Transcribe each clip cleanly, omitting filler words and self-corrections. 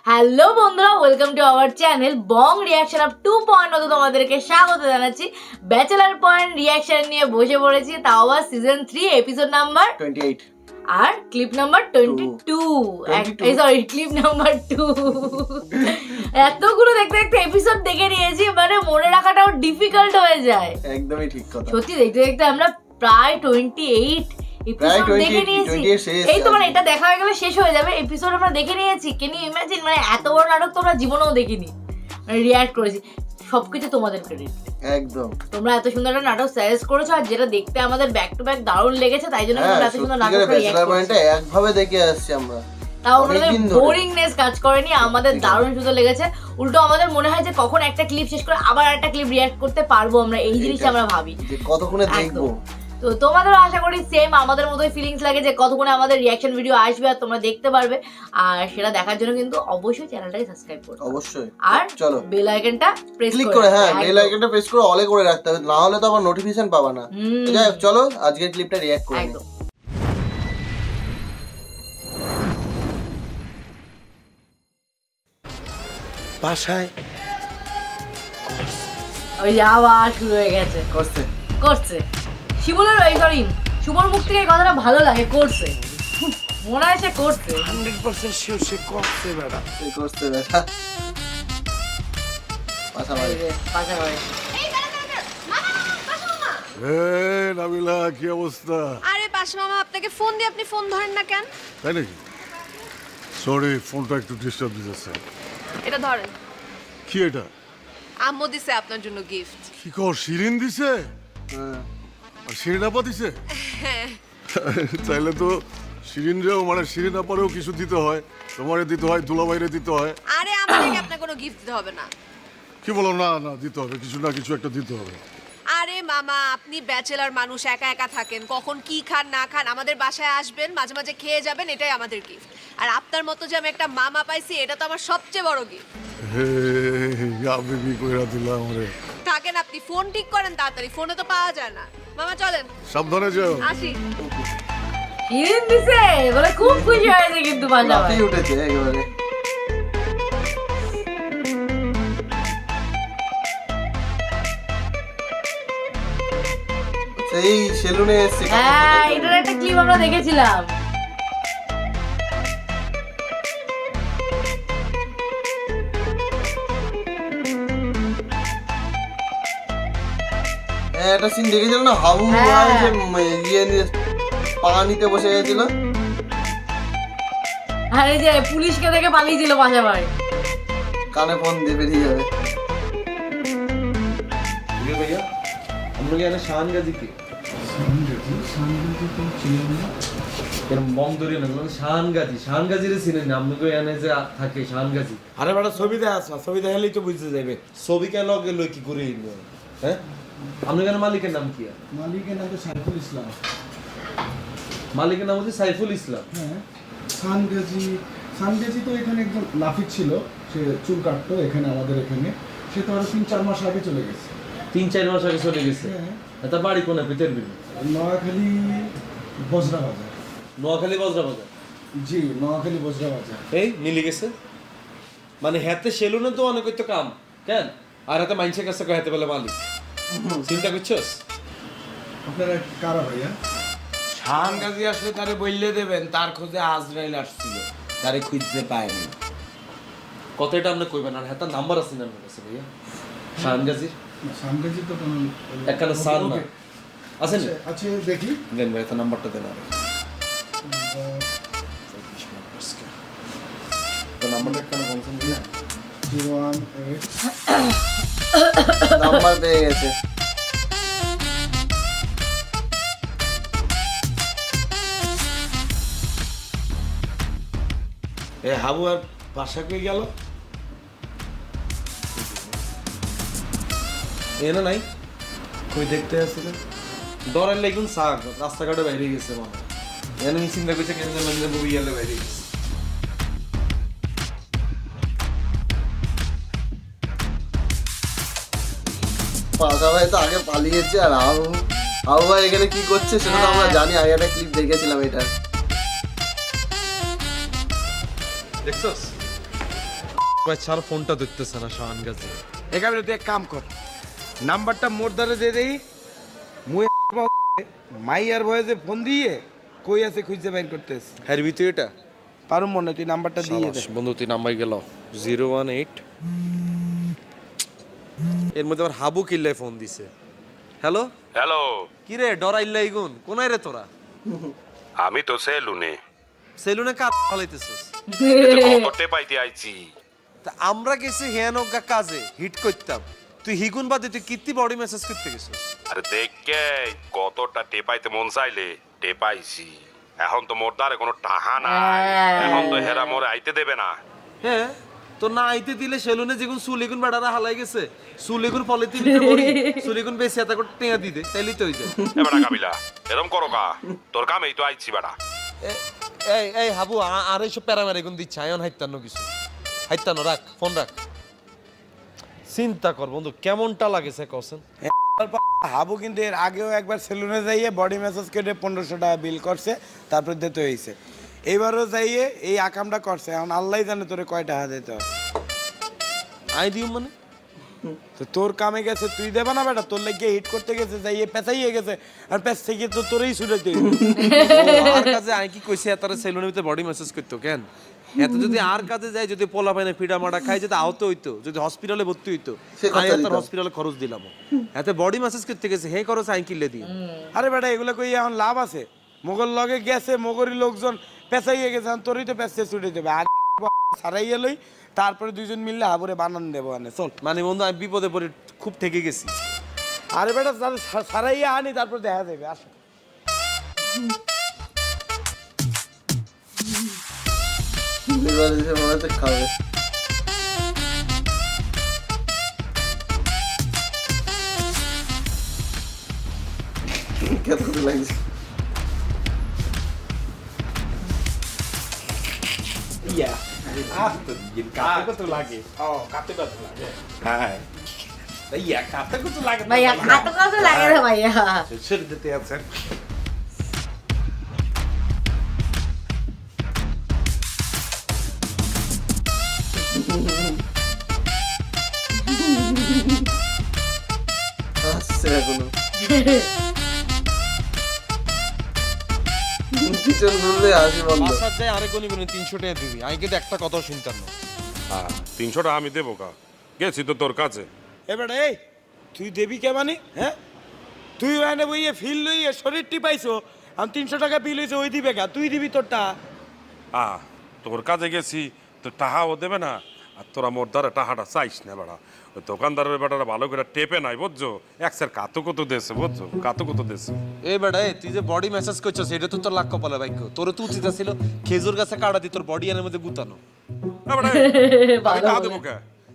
Hello বন্ধুরা, welcome to our channel Bong reaction up 2.0 তোমাদেরকে স্বাগত জানাচ্ছি। ব্যাচেলার পয়েন্ট রিয়াকশন নিয়ে বসে পড়েছি, তাও আবার সিজন 3 এপিসোড নাম্বার 28 আর clip number 22 sorry clip number 2। এতগুলো দেখতে দেখতে এপিসোড দেখে নিয়েছি, মানে মনে রাখাটাও ডিফিকাল্ট হয়ে যায়। একদমই ঠিক কথা। সত্যি দেখতে দেখতে আমরা প্রায় 28 এপিসোড দেখে নিয়েছি। এই তো মানে এটা দেখা হয়ে গেলে শেষ হয়ে যাবে। এপিসোড আমরা দেখে নিয়েছি। ক্যান ইউ ইমাজিন, মানে এত বড় নাটক তোমরা জীবনেও দেখিনি, মানে রিঅ্যাক্ট করেছি। সবকিছু তোমাদের ক্রেডিট। একদম তোমরা এত সুন্দর একটা নাটক সাজেস্ট করেছো, আর যেটা দেখতে আমাদের ব্যাক টু ব্যাক দারুণ লেগেছে, তাই জন্য আমরা এত সুন্দর নাটকটা রিঅ্যাক্ট করেছি। একভাবে দেখে আসছি আমরা, তাও আমাদের বোরিংনেস কাজ করেনি, আমাদের দারুণ সুন্দর লেগেছে। উল্টো আমাদের মনে হয় যে কখন একটা ক্লিপ শেষ করে আবার একটা ক্লিপ রিঅ্যাক্ট করতে পারবো আমরা, এই জিনিসটা আমরা ভাবি কতক্ষণে দেখবো। তো তোমাদেরও আশা করি সেম আমাদের মতোই ফিলিংস লাগে যে কতক্ষণে আমাদের রিঅ্যাকশন ভিডিও আসবে আর তোমরা দেখতে পারবে। আর সেটা দেখার জন্য কিন্তু অবশ্যই চ্যানেলটাকে সাবস্ক্রাইব করো, অবশ্যই। আর চলো বেল আইকনটা প্রেস ক্লিক করে, হ্যাঁ বেল আইকনটা প্রেস করে অলে করে রাখতে হবে, না হলে তো আবার নোটিফিকেশন পাবা না। যাই হোক, চলো আজকের ক্লিপটা রিঅ্যাক্ট করি। একদম বাসায় ওই যে আবার শুরু হয়ে গেছে, করছে শিবুলের, ওই সরি শুভর মুখ থেকে এই কথাটা ভালো লাগে, করছে মনে হয় সে করছে 100% শিওর সে করছে বেটা, সে করছে বেটা। পাশাপাশি নাবিলা, কি অবস্থা? আরে পাশা মামা, আপনাকে ফোন দিয়ে আপনি ফোন ধরেন না কেন? তাই নাকি? সরি, ফোনটা একটু ডিস্টার্ব দিতেছে। এটা ধরেন। কি এটা? আম্মু দিছে আপনার জন্য গিফট। কি কর, শিরিন দিছে? আর শিরিন আপা দিছে? তাইলে তো শিরিনরেও, মানে শিরিন আপারেও কিছু দিতে হয়, তোমারে দিতে হয়, দুলাভাইরে দিতে হয়। আরে আমাকে আপনার কোনো গিফট দিতে হবে না। কি বলো? না না, দিতে হবে, কিছু না কিছু একটা দিতে হবে। আরে মামা, আপনি ব্যাচেলার মানুষ, একা একা থাকেন, কখন কি খান না খান, আমাদের বাসায় আসবেন, মাঝে মাঝে খেয়ে যাবেন, এটাই আমাদের গিফট। আর আপনার মতো যে আমি একটা মামা পাইছি, এটা তো আমার সবচেয়ে বড় গিফট। হে বেবি, কইরা দিলাম রে। থাকেন, আপনি ফোন ঠিক করেন তাড়াতাড়ি, ফোনে তো পাওয়া যায় না। মামা চলেন, সাবধানে যাও। আসি। শিরিন দিছে বলে খুব খুশি হয়েছে, কিন্তু পাশাপাশি উঠেছে একেবারে। সেই সেলুনে এসে, হ্যাঁ এটার একটা ক্লিপ আমরা দেখেছিলাম। হ্যাঁ একটা সিন দেখেছিল না, হাবু ইয়ে নিয়ে পানিতে বসে গেছিল, আর এই যে পুলিশকে দেখে পালিয়েছিল পাশাপাশি, কানে ফোন দিয়ে বেরিয়ে যাবে। भैया हम लोग यहाँ शान गाजी के शान गाजी रे सीने हम लोग यहाँ से থাকে শান গাজি। আরে বড় ছবি দেখাস না, ছবি দেখালেই তো বুঝতে যাবে ছবি কেন লগে লই কি করে হ্যাঁ। আপনাদের এখানে মালিকের নাম কি? মালিকের নাম তো সাইফুল ইসলাম। মালিকের নাম হচ্ছে সাইফুল ইসলাম। হ্যাঁ, সানগাজি তো এখানে একজন লাফিক ছিল, সে চুল কাটতো এখানে আমাদের এখানে। সে তো আরো 3-4 মাস আগে চলে গেছে। 3-4 মাস আগে চলে গেছে। এটা বাড়ি কোন পিতের বিল? নোয়াখালী বজরা বাজার। নোয়াখালী বজরা বাজার? জি, নোয়াখালী বজরা বাজার। এই মিলে গেছে, মানে হাতে সেলুনে তো অনেক তো কাম কেন, আর হাতে মাইনসের কাছে কয় হাতে বলে মালিক। চিন্তা করছস? আপনারা কারা ভাইয়া? শান গাজি আসলে তারে বললে দেবেন, তার খোঁজে আজরাইল আসছিল, তারে খুঁজতে পায়নি। কতটা আপনি কইবেন? আর হাতে নাম্বার আছে না আপনার কাছে ভাইয়া শান গাজির? সানগাজি তো কোন একখানে সান না আছে না? আচ্ছা দেখি, দেন ভাই, তার নাম্বারটা দেন। আর তো নাম্বারটা কেন বলছেন ভাইয়া? 018 নাম্বার পেয়ে গেছে। এ হাবু আর পাশা কই গেল? এনা নাই, কই দেখতে আসছিলেন? ডরের লাগুন সাগ রাস্তাঘাটে বাইরে গেছে মনে হয়। এনে চিন্তা করছে কেন মানে বই গেলে বাইরে গেছে। পাশা ভাই তো আগে পালিয়েছে, আর আবু ভাই এখানে কি করছে সেটা তো আমরা জানি, আগে একটা ক্লিপ দেখেছিলাম এটা। দেখছস কয়েছে আর ফোনটা ধরতেছে না শাহান গাজী। এখানে তুই এক কাম কর, নাম্বারটা মোর দ্বারা দিয়ে দেই, মুই মাইয়ার ভয়েসে ফোন দিয়ে কই আছে খুঁজে বাইর করতেছে। হ্যাঁ ভিতরে এটা পারুম মনে, তুই নাম্বারটা দিয়ে দে। বন্ধু তুই নাম্বার গেল 018 এর মধ্যে আমার হাবু কিল্লায় ফোন দিছে। হ্যালো হ্যালো, কি রে ডরাইল্লাই গুন কোনায় রে তোরা? আমি তো সেলুনে সেলুনে কাজ চালাইতেছিস? কত পাইতে আইছি। তা আমরা গেছি হেয়ানগা কাজে হিট করতাম, তুই হিগুন বাদে তুই কীর্তি বডি মেসেজ করতে গেছিস। আরে দেখকে কতটা টেপাইতে মন চাইলে টেপাইছি। এখন তো মোর দ্বারে কোনো টাহা নাই, এখন তো হেরা মোরে আইতে দেবে না। হ্যাঁ তো না আইতে দিলে সেলুনে যেগুন চুলিগুন বেড়ারা হালাই গেছে, চুলিগুন পলিথিনে ভরি চুলিগুন বেশি এত করে টেঁয়া দিতে তাইলেই তো হইছে। এবারে কাবিলা এরকম করো কা, তোর কামেই তো আইছি বেটা। এই এই হাবু আর এইসব প্যারামেরা গুন দিচ্ছে আয়ন হাইতান্ন কিছু হাইতান্ন, রাখ ফোন রাখ। চিন্তা কর বন্ধু কেমনটা লাগেছে কসেন। হাবু কিন্তু এর আগেও একবার সেলুনে যাইয়ে বডি ম্যাসাজ কেটে 1500 টাকা বিল করছে, তারপর দিতে হয়েছে। এইবারও যাইয়ে এই আকামটা করছে, এখন আল্লাহ জানে তোরে কয় টাকা দিতে হবে। আই দিও মানে তো তোর কামে গেছে তুই দেবা না বেটা, তোর লাগিয়ে হিট করতে গেছে যাইয়ে পেঁচাইয়ে গেছে, আর পেঁচ থেকে তো তোরেই ছুটাইতে আর কাজে আই কি কইছে এত সেলুনের ভিতরে বডি ম্যাসাজ করতো কেন? এত যদি আর কাজে যায়, যদি পোলা পাইনে পিঠা মাটা খাই, যদি আহত হইতো, যদি হসপিটালে ভর্তি হইতো, আমি তার হসপিটালে খরচ দিলাম। এত বডি ম্যাসাজ করতে গেছে হে খরচ আই কিনলে দিই। আরে বেটা এগুলো কই এখন লাভ আছে? মোগল লগে গেছে, মোগরি লোকজন পেঁচাইয়ে গেছে, তোরই তো পেঁচে ছুটে দেবে। আর সারাইয়ে লই, তারপরে দুইজন মিললে হাবুরে বানান দেবো। চল মানে বন্ধু আমি বিপদে পড়ে খুব ঠেকে গেছি। আরে বেটা সারাইয়ে আনি, তারপর দেখা যাবে। আসো মনে হচ্ছে খাবে। কত লাগছে? ভাইয়া খাটো কত লাগে রে ভাইয়া? আসছে এখনো পিছন ঘুরলে হাসি বন্ধ। বাসার যাই আরেক গনি গনি 300 টাকা দিবি, আমি কিন্তু একটা কথা শুনতাম না। 300 টাকা আমি দেবো কা, গেছি তো তোর কাছে। এবার এই তুই দেবি কে মানে? হ্যাঁ তুই ওখানে বইয়ে ফিল লইয়ে শরীর টিপাইছো, আমি 300 টাকা বিল হয়েছে ওই দিবে কা, তুই দিবি তোরটা। তোর কাছে গেছি তো টাহাও দেবে না, আর তোরা মোর দ্বারা টাহাটা চাইস না বেড়া। ওই দোকানদারের বেটারা ভালো করে টেপে নাই বুঝছো, একসের কাতো কত দেশে বুঝছো, কাতো কত দেশে। এই বেটা তুই যে বডি ম্যাসাজ করছিস এটা তো তোর লাখ কপালে ভাগ্য, তোর তো উচিত ছিল খেজুর গাছে কাটা দি তোর বডি এর মধ্যে গুতানো।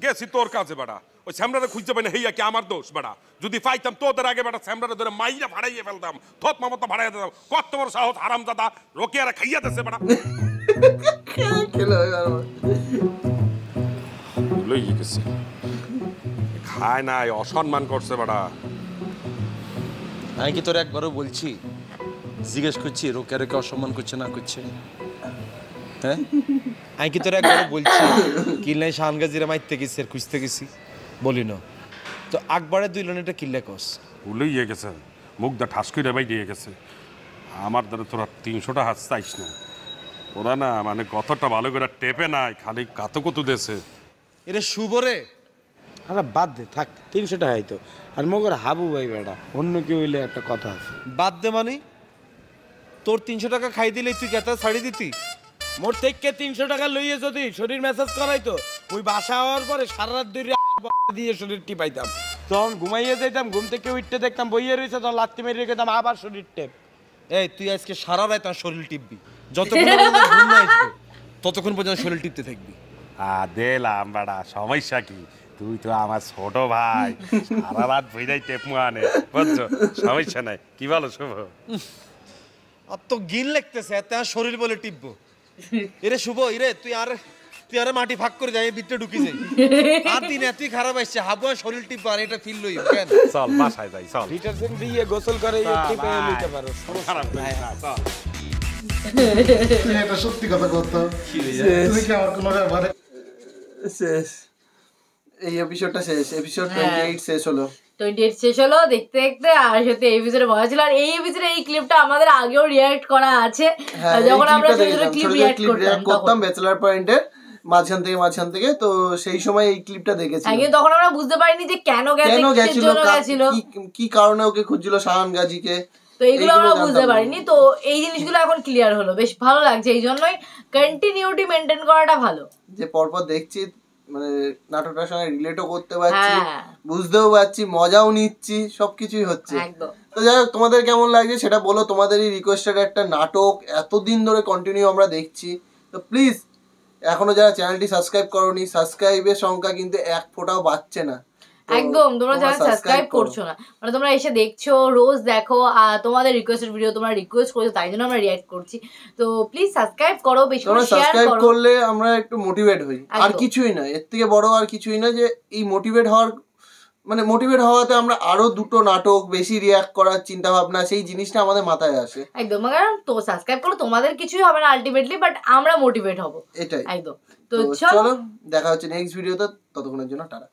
গেছি তোর কাছে বেটা, ওই স্যামরারে খুঁজতে পাই না, হেইয়া কি আমার দোষ বেটা? যদি পাইতাম তোদের আগে বেটা স্যামরারে ধরে মাইরা ভাড়াইয়ে ফেলতাম, থত মামতা ভাড়াইয়া দিতাম। কত বড় সাহস হারাম দাদা, রোকিয়ারা খাইয়া দিচ্ছে বেটা। লইয়ে গেছে খায় নাই, অসম্মান করছে বেটা। আমি কি তোর একবারও বলছি, জিজ্ঞেস করছি রোকেয়ারে কে অসম্মান করছে না করছে? হ্যাঁ আমি কি তোর একবারও বলছি কিল্লাই শাহানগাজিরা মাইতে গেছি আর খুঁজতে গেছি? বলি না তো আকবরে 2 লনেটা কিল্লে কস ভুলেই গেছে, মুখটা ঠাস করে বাই দিয়ে গেছে। আমার দ্বারা তোরা 300 টাকা হাত চাইস না, ওরা না মানে কতটা ভালো করে টেপে নাই, খালি কাতো কত দেশে। এটা শুভরে আরে বাদ দে থাক, 300 টাকাই তো। আর মগর হাবু ভাই বেটা, অন্য কেউ হইলে একটা কথা আছে। বাদ দে মানে তোর 300 টাকা খাই দিলে তুই কেতা ছাড়ি দিতি? মোর থেকে 300 টাকা লইয়ে যদি শরীর ম্যাসাজ করাইতো, ওই বাসা হওয়ার পরে সারা রাত ধরে দিয়ে শরীর টিপাইতাম, তখন ঘুমাইয়ে যেতাম, ঘুম থেকে উঠতে দেখতাম বইয়ে রয়েছে, তখন লাত্তি মেরে রেখেতাম, আবার শরীর টেপ। এই তুই আজকে সারা রাত তার শরীর টিপবি, যতক্ষণ পর্যন্ত ঘুম না আসবে ততক্ষণ পর্যন্ত শরীর টিপতে থাকবি। দিলাম বেটা, সমস্যা কি? তুই তো আমার ছোট ভাই, সারা রাত বইরাই টেপ মানে বুঝছো, সমস্যা নাই। কি বলো শুভ? আর তো গিন লাগতেছে এত শরীর বলে টিপবো। এরে শুভ ইরে তুই আর মাটি ফাঁক করে যাই ভিতরে ঢুকি যাই, আর দিন এতই খারাপ আসছে হাবুয়া শরীর টিপবো আর এটা ফিল লই কেন? চল বাসায় যাই, চল ডিটারজেন্ট দিয়ে গোসল করে টিপে নিতে পারো, খারাপ নাই, চল। তুই একটা সত্যি কথা করতো, তুমি কি আমার কোনো মানে শেষ, এই এপিসোডটা শেষ, এপিসোড 28 শেষ হলো। 28 শেষ হলো দেখতে দেখতে। আর সত্যি এই এপিসোডে মজা ছিল। আর এই এপিসোডে এই ক্লিপটা আমাদের আগেও রিঅ্যাক্ট করা আছে, যখন আমরা ছোট ছোট ক্লিপ রিঅ্যাক্ট করতাম ব্যাচেলার পয়েন্টের মাঝখান থেকে, তো সেই সময় এই ক্লিপটা দেখেছি। তখন আমরা বুঝতে পারিনি যে কেন গেছিল, কি কারণে ওকে খুঁজছিল শাহান গাজীকে, তো এইগুলো আমরা বুঝতে পারিনি। তো এই জিনিসগুলো এখন ক্লিয়ার হলো, বেশ ভালো লাগছে। এই জন্যই কন্টিনিউটি মেনটেন করাটা ভালো, যে পরপর দেখছি মানে নাটকটার সঙ্গে রিলেটও করতে পারছি, বুঝতেও পারছি, মজাও নিচ্ছি, সবকিছুই হচ্ছে। তো যাই হোক, তোমাদের কেমন লাগছে সেটা বলো। তোমাদেরই রিকোয়েস্টেড একটা নাটক এতদিন ধরে কন্টিনিউ আমরা দেখছি, তো প্লিজ এখনো যারা চ্যানেলটি সাবস্ক্রাইব করোনি, সাবস্ক্রাইবের সংখ্যা কিন্তু এক ফোঁটাও বাড়ছে না একদম। তোমরা যারা সাবস্ক্রাইব করছো না, মানে তোমরা এসে দেখছো, রোজ দেখো, আর তোমাদের রিকোয়েস্টেড ভিডিও তোমরা রিকোয়েস্ট করছো, তাই জন্য আমরা রিঅ্যাক্ট করছি। তো প্লিজ সাবস্ক্রাইব করো, বেশি করে শেয়ার করো। করলে আমরা একটু মোটিভেট হই, আর কিছুই না, এর থেকে বড় আর কিছুই না। যে এই মোটিভেট হওয়াতে আমরা আরো দুটো নাটক বেশি রিঅ্যাক্ট করার চিন্তা ভাবনা, সেই জিনিসটা আমাদের মাথায় আসে। একদম, কারণ তো সাবস্ক্রাইব করলে তোমাদের কিছুই হবে না আলটিমেটলি, বাট আমরা মোটিভেট হব, এটাই। একদম। তো চলো দেখা হচ্ছে নেক্সট ভিডিওতে, ততক্ষণের জন্য টাটা।